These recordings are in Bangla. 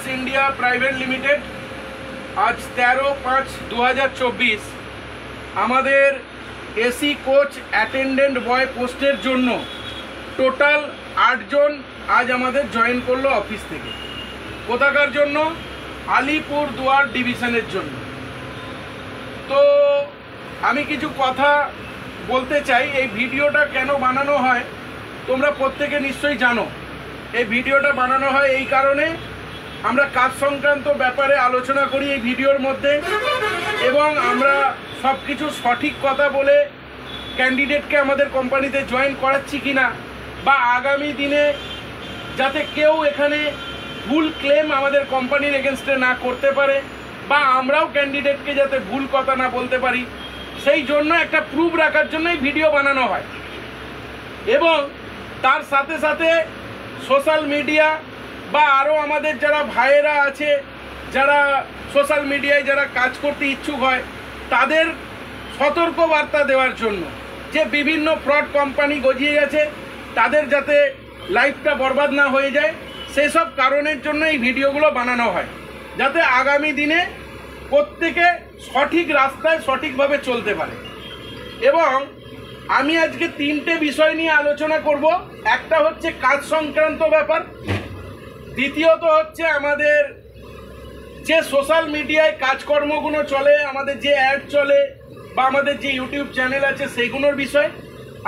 PMLS इंडिया प्राइवेट लिमिटेड आज 13/5/2024 আমাদের এসি কোচ অ্যাটেন্ডেন্ট বয় পোস্টের জন্য টোটাল 8 জন আজ আমাদের জয়েন করলো অফিস থেকে। কোথাকার জন্য? আলিপুরদুয়ার ডিভিশনের জন্য। তো আমি কিছু কথা বলতে চাই। এই ভিডিওটা কেন বানানো হয় তোমরা প্রত্যেকে নিশ্চয়ই জানো। এই ভিডিওটা বানানো হয় এই কারণে, আমরা কাজ সংক্রান্ত ব্যাপারে আলোচনা করি এই ভিডিওর মধ্যে, এবং আমরা সব কিছু সঠিক কথা বলে ক্যান্ডিডেটকে আমাদের কোম্পানিতে জয়েন করাচ্ছি কিনা, বা আগামী দিনে যাতে কেউ এখানে ভুল ক্লেম আমাদের কোম্পানির এগেনস্টে না করতে পারে, বা আমরাও ক্যান্ডিডেটকে যাতে ভুল কথা না বলতে পারি, সেই জন্য একটা প্রুফ রাখার জন্য এই ভিডিও বানানো হয়। এবং তার সাথে সাথে সোশ্যাল মিডিয়া বা আরও আমাদের যারা ভাইয়েরা আছে, যারা সোশ্যাল মিডিয়ায় যারা কাজ করতে ইচ্ছুক হয়, তাদের সতর্ক বার্তা দেওয়ার জন্য যে বিভিন্ন ফ্রড কোম্পানি গজিয়ে গেছে, তাদের যাতে লাইফটা বরবাদ না হয়ে যায়, সেসব কারণের জন্য এই ভিডিওগুলো বানানো হয়, যাতে আগামী দিনে প্রত্যেকে সঠিক রাস্তায় সঠিকভাবে চলতে পারে। এবং আমি আজকে 3টে বিষয় নিয়ে আলোচনা করব। একটা হচ্ছে কাজ সংক্রান্ত ব্যাপার, দ্বিতীয়ত হচ্ছে আমাদের যে সোশ্যাল মিডিয়ায় কাজকর্মগুলো চলে, আমাদের যে অ্যাড চলে বা আমাদের যে ইউটিউব চ্যানেল আছে সেইগুলোর বিষয়,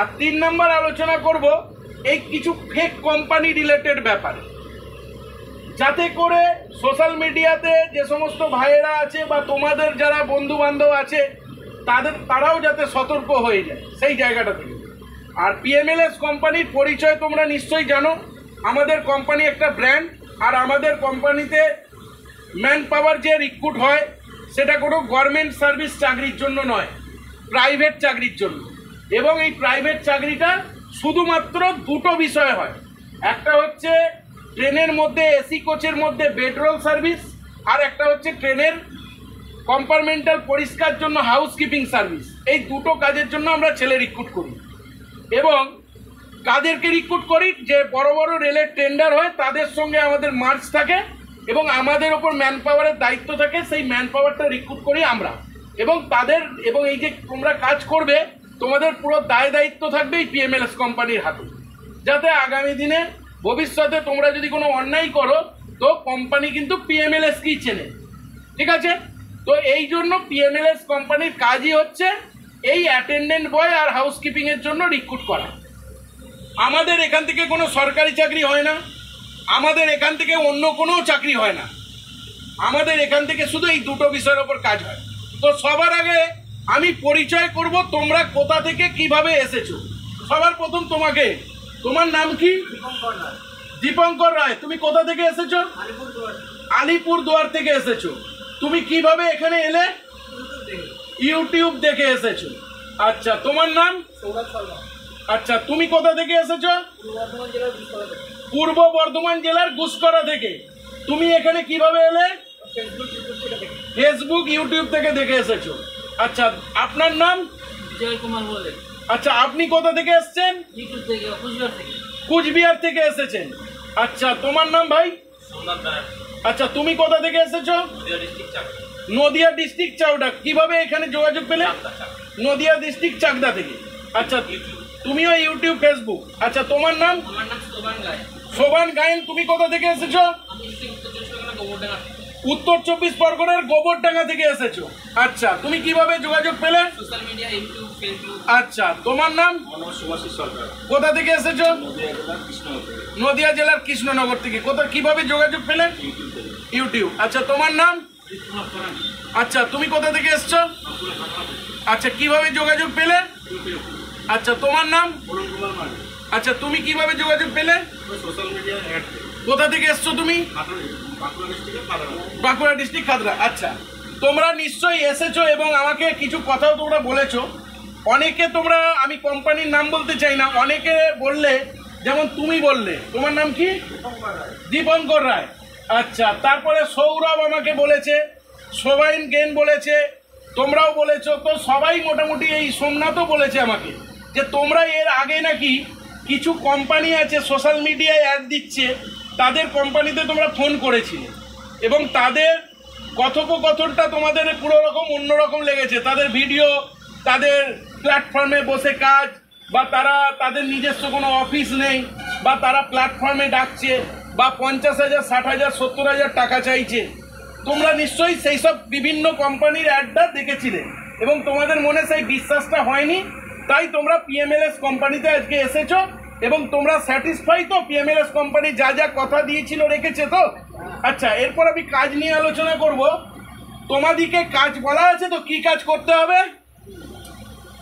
আর 3 নম্বর আলোচনা করব এই কিছু ফেক কোম্পানি রিলেটেড ব্যাপার, যাতে করে সোশ্যাল মিডিয়াতে যে সমস্ত ভাইয়েরা আছে বা তোমাদের যারা বন্ধু বান্ধব আছে তারাও যাতে সতর্ক হয়ে যায় সেই জায়গাটা থেকে। আর PMLS কোম্পানির পরিচয় তোমরা নিশ্চয়ই জানো। আমাদের কোম্পানি একটা ব্র্যান্ড, আর আমাদের কোম্পানিতে ম্যান পাওয়ার যে রিক্রুট হয় সেটা কোনো গভর্নমেন্ট সার্ভিস চাকরির জন্য নয়, প্রাইভেট চাকরির জন্য। এবং এই প্রাইভেট চাকরিটা শুধুমাত্র 2টো বিষয় হয়। একটা হচ্ছে ট্রেনের মধ্যে এসি কোচের মধ্যে বেডরোল সার্ভিস, আর একটা হচ্ছে ট্রেনের কম্পার্টমেন্টাল পরিষ্কার জন্য হাউসকিপিং সার্ভিস। এই 2টো কাজের জন্য আমরা ছেলে রিক্রুট করি। এবং কাদেরকে রিক্রুট করি? যে বড় বড় রেলের টেন্ডার হয় তাদের সঙ্গে আমাদের মার্চ থাকে এবং আমাদের ওপর ম্যান পাওয়ারের দায়িত্ব থাকে, সেই ম্যান পাওয়ারটা রিক্রুট করি আমরা। এবং এই যে তোমরা কাজ করবে, তোমাদের পুরো দায় দায়িত্ব থাকবে এই PMLS কোম্পানির হাতে, যাতে আগামী দিনে ভবিষ্যতে তোমরা যদি কোনো অন্যায় করো তো কোম্পানি কিন্তু PMLSকেই চেনে। ঠিক আছে? তো এই জন্য PMLS কোম্পানির কাজই হচ্ছে এই অ্যাটেন্ডেন্ট বয় আর হাউসকিপিংয়ের জন্য রিক্রুট করা। আমাদের এখান থেকে কোনো সরকারি চাকরি হয় না, আমাদের এখান থেকে অন্য কোনো চাকরি হয় না, আমাদের এখান থেকে শুধু এই 2টো বিষয়ের ওপর কাজ হয়। তো সবার আগে আমি পরিচয় করব তোমরা কোথা থেকে কিভাবে এসেছো। সবার প্রথম তোমার নাম কি? দীপঙ্কর রায়। তুমি কোথা থেকে এসেছো? আলিপুরদুয়ার থেকে এসেছো। তুমি কিভাবে এখানে এলে? ইউটিউব দেখে এসেছো। আচ্ছা, তোমার নাম? আচ্ছা, তুমি কোথা থেকে এসেছো? পূর্ব বর্ধমান জেলার গুসকরা থেকে। তুমি এখানে কিভাবে এলে? ফেসবুক ইউটিউব থেকে দেখে এসেছো। আচ্ছা, আপনার নাম? বিজয় কুমার বলে। আচ্ছা, আপনি কোথা থেকে এসেছেন? কুচবিহার থেকে এসেছেন। আচ্ছা, তোমার নাম ভাই? আচ্ছা, তুমি কোথা থেকে এসেছো? নদিয়া ডিস্ট্রিক্ট চাকদা। কিভাবে এখানে যোগাযোগ পেলে? নদিয়া ডিস্ট্রিক্ট চাকদা থেকে। আচ্ছা, তুমিও ইউটিউব ফেসবুক। আচ্ছা, তোমার নাম? শোভান গায়েন। তুমি কোথা থেকে এসেছো? উত্তর 24 পরগনার গোবরডাঙ্গা থেকে এসেছো। আচ্ছা, তুমি কিভাবে যোগাযোগ পেলে? Social media, YouTube, Facebook. আচ্ছা, তোমার নাম? সুভাষিস সরকার। কোথা থেকে এসেছো? নদিয়া জেলার কৃষ্ণনগর থেকে। কিভাবে যোগাযোগ পেলে? ইউটিউব। আচ্ছা, তোমার নাম? আচ্ছা, তুমি কোথা থেকে এসছো? আচ্ছা, কিভাবে যোগাযোগ পেলে? আচ্ছা, তোমার নাম? আচ্ছা, তুমি কিভাবে যোগাযোগ পেলে? Social media. কোথা থেকে এসছো তুমি? বাঁকুড়া ডিস্ট্রিক্ট খাতড়া। আচ্ছা, তোমরা নিশ্চয়ই এসেছো এবং আমাকে কিছু কথাও তোমরা বলেছো। অনেকে তোমরা, আমি কোম্পানির নাম বলতে চাই না, অনেকে বললে, যেমন তুমি বললে, তোমার নাম কি? দীপঙ্কর রায়। আচ্ছা, তারপরে সৌরভ আমাকে বলেছে, সোভাইন গেন বলেছে, তোমরাও বলেছো। তো সবাই মোটামুটি, এই সোমনাথও বলেছে আমাকে যে তোমরা এর আগে নাকি কিছু কোম্পানি আছে সোশ্যাল মিডিয়ায় অ্যাড দিচ্ছে, তাদের কোম্পানিতে তোমরা ফোন করেছিলে। এবং তাদের কথোপকথনটা তোমাদের পুরো রকম অন্যরকম লেগেছে। তাদের ভিডিও, তাদের প্ল্যাটফর্মে বসে কাজ, বা তারা তাদের নিজস্ব কোনো অফিস নেই, বা তারা প্ল্যাটফর্মে ডাকছে, বা 50,000, 60,000, 70,000 টাকা চাইছে। তোমরা নিশ্চয়ই সেই সব বিভিন্ন কোম্পানির অ্যাডটা দেখেছিলে এবং তোমাদের মনে সেই বিশ্বাসটা হয়নি, তাই তোমরা পিএমএলএস কোম্পানিতে আজকে এসেছো। এবং তোমরা স্যাটিসফাই তো? পিএমএলএস কোম্পানি যা যা কথা দিয়েছিল রেখেছে তো? আচ্ছা, এরপর আমি কাজ নিয়ে আলোচনা করব। তোমাদিকে কাজ বলা আছে তো, কি কাজ করতে হবে?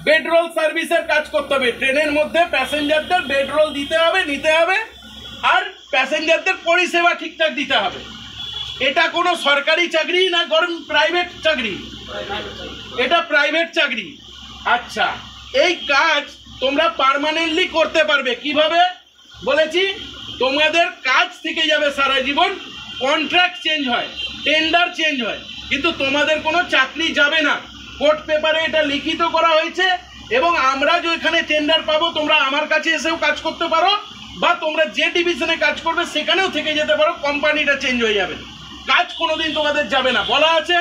বেডরোল সার্ভিসের কাজ করতে হবে। ট্রেনের মধ্যে প্যাসেঞ্জারদের বেডরোল দিতে হবে, নিতে হবে, আর প্যাসেঞ্জারদের পরিষেবা ঠিকঠাক দিতে হবে। এটা কোনো সরকারি চাকরি না প্রাইভেট চাকরি? এটা প্রাইভেট চাকরি। আচ্ছা, এই কাজ তোমরা পার্মানেন্টলি করতে পারবে। কিভাবে বলেছি? তোমাদের কাজ থেকে যাবে সারা জীবন, কন্ট্রাক্ট চেঞ্জ হয়, টেন্ডার চেঞ্জ হয়, কিন্তু তোমাদের কোনো চাকরি যাবে না। কোর্ট পেপারে এটা লিখিত করা হয়েছে এবং আমরা যেখানে টেন্ডার পাবো তোমরা আমার কাছে এসেও কাজ করতে পারো, বা তোমরা যে ডিভিশনে কাজ করবে সেখানেও থেকে যেতে পারো। কোম্পানিটা চেঞ্জ হয়ে যাবে, কাজ কোনোদিন তোমাদের যাবে না। বলা আছে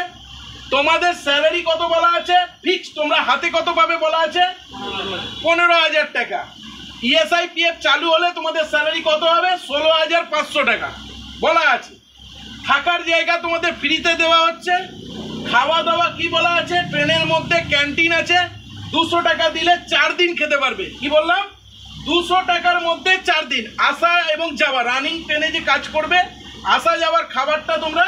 তোমাদের স্যালারি কত বলা আছে? ফিক্স। তোমরা হাতে কত পাবে বলা আছে? 15,000 টাকা। ইএসআইপিএফ চালু হলে তোমাদের স্যালারি কত হবে? 16,500 টাকা বলা আছে। থাকার জায়গা তোমাদের ফ্রিতে দেওয়া হচ্ছে। খাওয়া দাওয়া কি বলা আছে? ট্রেনের মধ্যে ক্যান্টিন আছে, 200 টাকা দিলে 4 দিন খেতে পারবে। কি বললাম? 200 টাকার মধ্যে 4 দিন আসা এবং যাওয়া। রানিং ট্রেনে যে কাজ করবে, আসা যাওয়ার খাবারটা তোমরা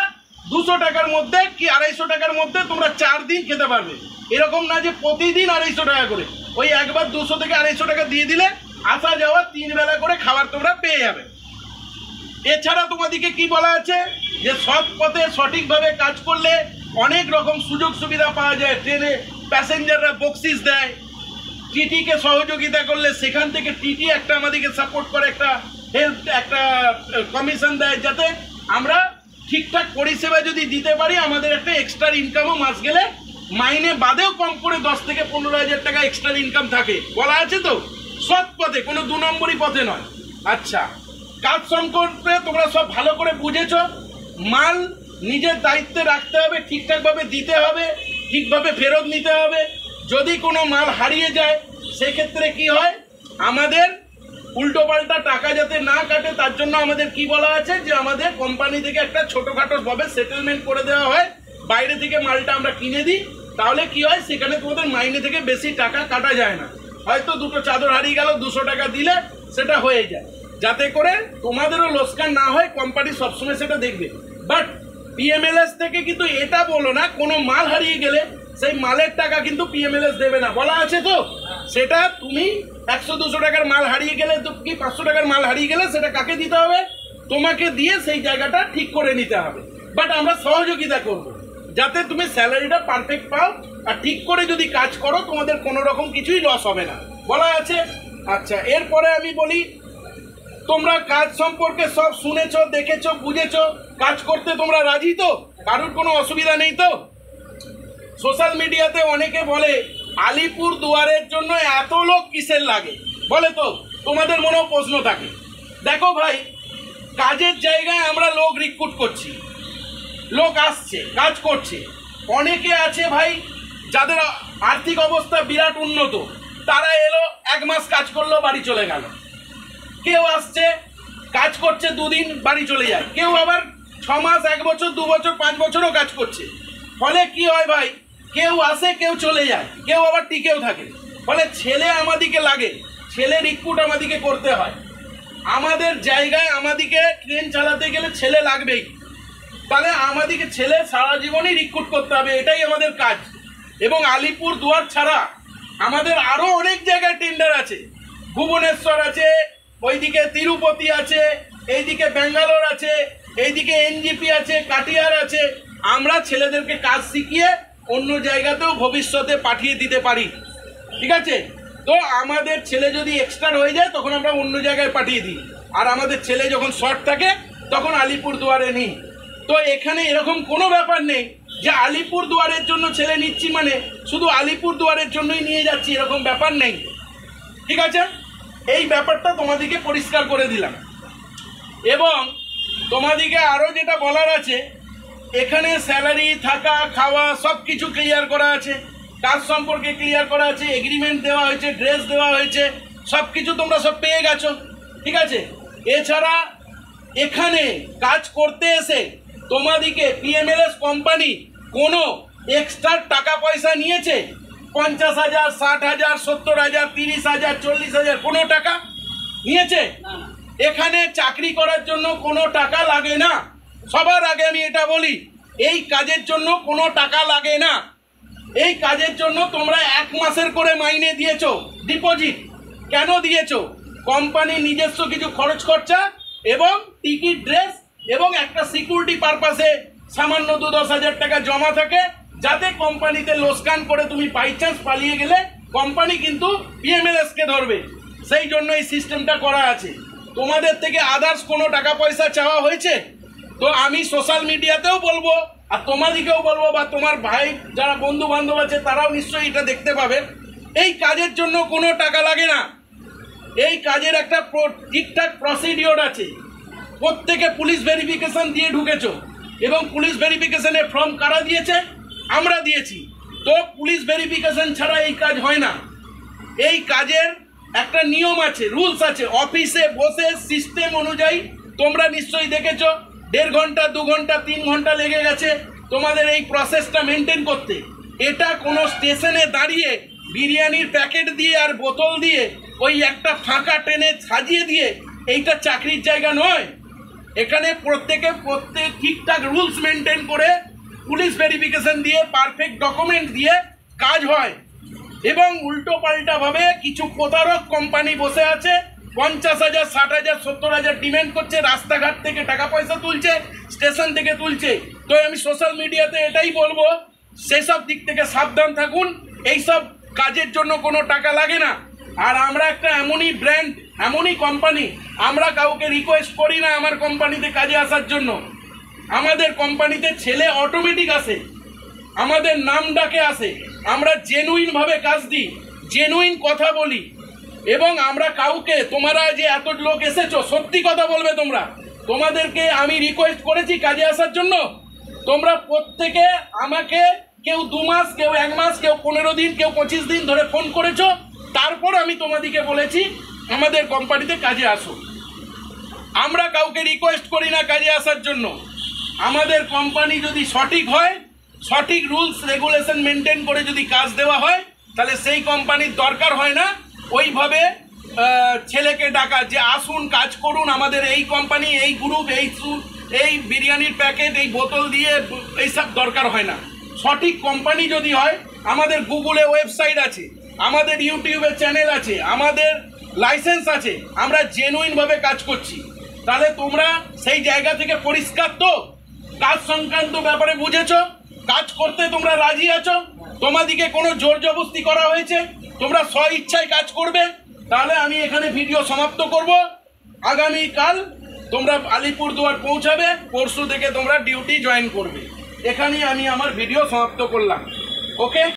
200 টাকার মধ্যে কি 250 টাকার মধ্যে তোমরা 4 দিন খেতে পারবে। এরকম না যে প্রতিদিন 250 টাকা করে, ওই একবার 200 থেকে 250 টাকা দিয়ে দিলে আসা যাওয়া 3 বেলা করে খাবার তোমরা পেয়ে যাবে। এছাড়া তোমাদেরকে কি বলা আছে? যে সৎ পথে সঠিকভাবে কাজ করলে অনেক রকম সুযোগ সুবিধা পাওয়া যায়। ট্রেনে প্যাসেঞ্জাররা বকশিস দেয়, টিটিকে সহযোগিতা করলে সেখান থেকে টিটি একটা আমাদেরকে সাপোর্ট করে, একটা হেল্প, একটা কমিশন দেয়, যাতে আমরা ঠিকঠাক পরিষেবা যদি দিতে পারি আমাদের একটা এক্সট্রা ইনকামও মাস গেলে মাইনে বাদেও কম করে 10 থেকে 15,000 টাকা এক্সট্রা ইনকাম থাকে। বলা আছে তো, সৎ পথে, কোনো 2 নম্বরই পথে নয়। আচ্ছা, কাজ সম্পর্কে তোমরা সব ভালো করে বুঝেছ। মাল নিজের দায়িত্বে রাখতে হবে, ঠিকঠাকভাবে দিতে হবে, ঠিকভাবে ফেরত নিতে হবে। যদি কোনো মাল হারিয়ে যায় সেক্ষেত্রে কি হয়? আমাদের উল্টোপাল্টা টাকা যাতে না কাটে তার জন্য আমাদের কি বলা আছে? যে আমাদের কোম্পানি থেকে একটা ছোটোখাটো ভাবে সেটেলমেন্ট করে দেওয়া হয়। বাইরে থেকে মালটা আমরা কিনে দিই, তাহলে কি হয়? সেখানে তোমাদের মাইনে থেকে বেশি টাকা কাটা যায় না। হয়তো 2টো চাদর হারিয়ে গেল, 200 টাকা দিলে সেটা হয়ে যায়, যাতে করে তোমাদেরও লোকসান না হয়। কোম্পানি সবসময় সেটা দেখবে। বাট পিএমএলএস থেকে কিন্তু এটা বলো না, কোনো মাল হারিয়ে গেলে সেই মালের টাকা কিন্তু পিএমএলএস দেবে না। বলা আছে তো, সেটা তুমি 100-200 টাকার মাল হারিয়ে গেলে, তো কি 500 টাকার মাল হারিয়ে গেলে সেটা কাকে দিতে হবে? তোমাকে দিয়ে সেই জায়গাটা ঠিক করে নিতে হবে। বাট আমরা সহযোগিতা করব যাতে তুমি স্যালারিটা পারফেক্ট পাও, আর ঠিক করে যদি কাজ করো তোমাদের কোনো রকম কিছুই লস হবে না, বলা আছে। আচ্ছা, এরপরে আমি বলি, তোমরা কাজ সম্পর্কে সব শুনেছ, দেখেছ, বুঝেছ। কাজ করতে তোমরা রাজি তো? কারোর কোনো অসুবিধা নেই তো? সোশ্যাল মিডিয়াতে অনেকে বলে আলিপুর দুয়ারের জন্য এত লোক কিসের লাগে, বলে তো? তোমাদের মনেও প্রশ্ন থাকে। দেখো ভাই, কাজের জায়গায় আমরা লোক রিক্রুট করছি, লোক আসছে, কাজ করছে। অনেকে আছে ভাই যাদের আর্থিক অবস্থা বিরাট উন্নত, তারা এলো, 1 মাস কাজ করলো, বাড়ি চলে গেল। কেউ আসছে, কাজ করছে, 2 দিন, বাড়ি চলে যায়। কেউ আবার 6 মাস, 1 বছর, 2 বছর, 5 বছরও কাজ করছে। ফলে কি হয় ভাই? কেউ আসে, কেউ চলে যায়, কেউ আবার টিকেও থাকে। ফলে ছেলে আমাদিকে লাগে, ছেলে রিক্রুট আমাদিকে করতে হয়। আমাদের জায়গায় আমাদিকে ট্রেন চালাতে গেলে ছেলে লাগবেই। তাহলে আমাদিকে ছেলে সারা জীবনই রিক্রুট করতে হবে, এটাই আমাদের কাজ। এবং আলিপুর দুয়ার ছাড়া আমাদের আরও অনেক জায়গায় টেন্ডার আছে। ভুবনেশ্বর আছে, ওইদিকে তিরুপতি আছে, এইদিকে ব্যাঙ্গালোর আছে, এইদিকে এনজিপি আছে, কাটিয়ার আছে। আমরা ছেলেদেরকে কাজ শিখিয়ে অন্য জায়গাতেও ভবিষ্যতে পাঠিয়ে দিতে পারি, ঠিক আছে? তো আমাদের ছেলে যদি এক্সট্রা হয়ে যায় তখন আমরা অন্য জায়গায় পাঠিয়ে দিই, আর আমাদের ছেলে যখন শর্ট থাকে তখন আলিপুর দুয়ারে নিই। তো এখানে এরকম কোনো ব্যাপার নেই যে আলিপুর দুয়ারের জন্য ছেলে নিচ্ছি মানে শুধু আলিপুর দুয়ারের জন্যই নিয়ে যাচ্ছি, এরকম ব্যাপার নেই, ঠিক আছে? এই ব্যাপারটা তোমাদেরকে পরিষ্কার করে দিলাম। এবং তোমাদেরকে আরও যেটা বলার আছে, এখানে স্যালারি, থাকা, খাওয়া সব কিছু ক্লিয়ার করা আছে, কাজ সম্পর্কে ক্লিয়ার করা আছে, এগ্রিমেন্ট দেওয়া হয়েছে, ড্রেস দেওয়া হয়েছে, সব কিছু তোমরা সব পেয়ে গেছো, ঠিক আছে। এছাড়া এখানে কাজ করতে এসে তোমাদিকে পিএমএলএস কোম্পানি কোনো এক্সট্রা টাকা পয়সা নিয়েছে? 50,000, 60,000, 70,000, 30,000, 40,000 কোনো টাকা নিয়েছে? এখানে চাকরি করার জন্য কোনো টাকা লাগে না। সবার আগে আমি এটা বলি, এই কাজের জন্য কোনো টাকা লাগে না। এই কাজের জন্য তোমরা 1 মাসের করে মাইনে দিয়েছো ডিপোজিট। কেন দিয়েছো? কোম্পানি নিজস্ব কিছু খরচ খরচা এবং টিকিট, ড্রেস এবং একটা সিকিউরিটি পারপাসে সামান্য 2-10 হাজার টাকা জমা থাকে, যাতে কোম্পানিতে লোকসান করে তুমি বাই চান্স পালিয়ে গেলে কোম্পানি কিন্তু পিএমএলএসকে ধরবে। সেই জন্য এই সিস্টেমটা করা আছে। তোমাদের থেকে আদার্স কোনো টাকা পয়সা চাওয়া হয়েছে? তো আমি সোশ্যাল মিডিয়াতেও বলবো, আর তোমাদিকেও বলবো, বা তোমার ভাই যারা বন্ধু বান্ধব আছে তারাও নিশ্চয়ই এটা দেখতে পাবে, এই কাজের জন্য কোনো টাকা লাগে না। এই কাজের একটা ঠিকঠাক প্রসিডিওর আছে। প্রত্যেকে পুলিশ ভেরিফিকেশন দিয়ে ঢুকেছো, এবং পুলিশ ভেরিফিকেশনের ফর্ম কারা দিয়েছে? আমরা দিয়েছি। তো পুলিশ ভেরিফিকেশন ছাড়া এই কাজ হয় না। এই কাজের একটা নিয়ম আছে, রুলস আছে। অফিসে বসে সিস্টেম অনুযায়ী তোমরা নিশ্চয়ই দেখেছো, 1.5 ঘন্টা, 2 ঘন্টা, 3 ঘন্টা লেগে গেছে তোমাদের এই প্রসেসটা মেনটেন করতে। এটা কোনো স্টেশনে দাঁড়িয়ে বিরিয়ানির প্যাকেট দিয়ে আর বোতল দিয়ে ওই একটা ফাঁকা ট্রেনে সাজিয়ে দিয়ে এইটা চাকরির জায়গা নয়। এখানে প্রত্যেক ঠিকঠাক রুলস মেনটেন করে পুলিশ ভেরিফিকেশন দিয়ে পারফেক্ট ডকুমেন্ট দিয়ে কাজ হয়। এবং উল্টো পাল্টা ভাবে কিছু প্রতারক কোম্পানি বসে আছে, 50,000, 60,000, 70,000 ডিমান্ড করছে, রাস্তাঘাট থেকে টাকা পয়সা তুলছে, স্টেশন থেকে তুলছে। তো আমি সোশ্যাল মিডিয়াতে এটাই বলবো, সেসব দিক থেকে সাবধান থাকুন। এইসব কাজের জন্য কোনো টাকা লাগে না। আর আমরা একটা এমনই ব্র্যান্ড, এমনই কোম্পানি, আমরা কাউকে রিকোয়েস্ট করি না আমার কোম্পানিতে কাজে আসার জন্য। আমাদের কোম্পানিতে ছেলে অটোমেটিক আসে, আমাদের নাম ডাকে আসে। আমরা জেনুইনভাবে কাজ দিই, জেনুইন কথা বলি। এবং আমরা কাউকে, তোমরা যে এত লোক এসেছো, সত্যি কথা বলবে তোমরা, তোমাদেরকে আমি রিকোয়েস্ট করেছি কাজে আসার জন্য? তোমরা প্রত্যেকে আমাকে কেউ 2 মাস, কেউ 1 মাস, কেউ 15 দিন, কেউ 25 দিন ধরে ফোন করেছো। তারপর আমি তোমাদেরকে বলেছি আমাদের কোম্পানিতে কাজে আসো। আমরা কাউকে রিকোয়েস্ট করি না কাজে আসার জন্য। আমাদের কোম্পানি যদি সঠিক হয়, সঠিক রুলস রেগুলেশন মেনটেন করে যদি কাজ দেওয়া হয়, তাহলে সেই কোম্পানির দরকার হয় না ওইভাবে ছেলেকে ডাকা যে আসুন কাজ করুন আমাদের এই কোম্পানি, এই গ্রুপ, এই বিরিয়ানির প্যাকেট, এই বোতল দিয়ে, এইসব দরকার হয় না। সঠিক কোম্পানি যদি হয়, আমাদের গুগলে ওয়েবসাইট আছে, আমাদের ইউটিউবে চ্যানেল আছে, আমাদের লাইসেন্স আছে, আমরা জেনুইনভাবে কাজ করছি। তাহলে তোমরা সেই জায়গা থেকে পরিষ্কার তো? কাজ সংক্রান্ত ব্যাপারে বুঝেছো? কাজ করতে তোমরা রাজি আছো? তোমাদিকে কোনো জোর জবরদস্তি করা হয়েছে? তোমরা স্ব ইচ্ছায় কাজ করবে? তাহলে আমি এখানে ভিডিও সমাপ্ত করব। আগামীকাল তোমরা আলিপুরদুয়ার পৌঁছাবে, পরশু থেকে তোমরা ডিউটি জয়েন করবে। এখানেই আমি আমার ভিডিও সমাপ্ত করলাম। ওকে।